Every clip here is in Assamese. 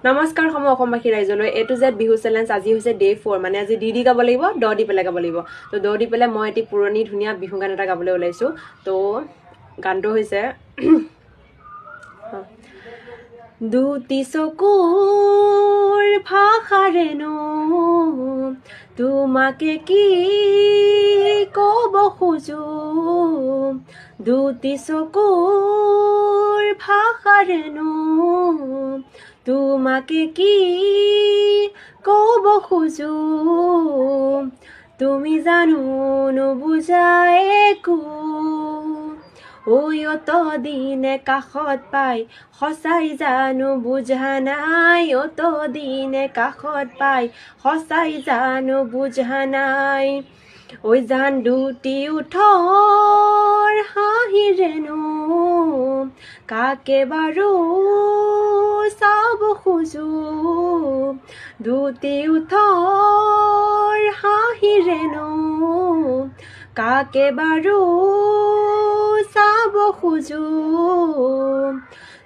নমস্কাৰ সময় অসমবাসী ৰাইজলৈ A to Z Bihu challenge আজি হৈছে ডে 4 মানে আজি ডি গাব লাগিব ড দি পেলাই গাব লাগিব তো ড দি পেলাই মই এটি পুৰণি ধুনীয়া বিহু গান এটা গাবলৈ ওলাইছো তো গানটো হৈছে দুটি চকুৰ ভাষাৰেনো তোমাকে কি ক'ব খোজো দুটি চকুৰ ভাষাৰেনো তোমাকে কি ক'ব খোজো তুমি জানো নুবুজাই একো অত দিনে কাষত পাই সঁচাই জানো বুজা নাই অত দিনে কাষত পাই সঁচাই জানো বুজা নাই ঐ জান দুটি উঠৰ হাঁহিৰেনো কাকে বাৰু চাব খোজো দুটি উঠৰ হাঁহিৰেনো কাকে বাৰু চাব খোজো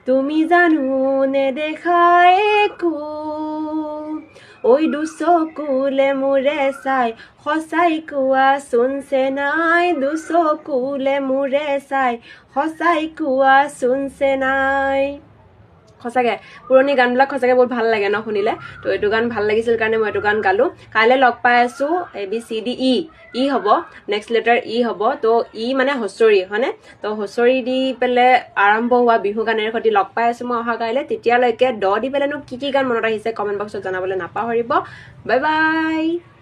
তুমি জানো নেদেখা একো ঐ দুচকুলে মোৰে চাই সঁচাই কোৱাচোন চেনাই দুচকুলে মোৰে চাই সঁচাই কোৱাচোন চেনাই সঁচাকৈ পুৰণি গানবিলাক সঁচাকৈ বহুত ভাল লাগে ন শুনিলে তো এইটো গান ভাল লাগিছিল কাৰণে মই এইটো গান গালোঁ কাইলৈ লগ পাই আছোঁ ABCD ই হ'ব নেক্সট লেটাৰ ই হ'ব তো ই মানে হুঁচৰি হয়নে তো হুঁচৰি দি পেলাই আৰম্ভ হোৱা বিহু গানেৰে সৈতে লগ পাই আছোঁ মই অহা কাইলৈ তেতিয়ালৈকে ড দি পেলাইনো কি গান মনত আহিছে কমেণ্ট বক্সত জনাবলৈ নাপাহৰিব বাই বাই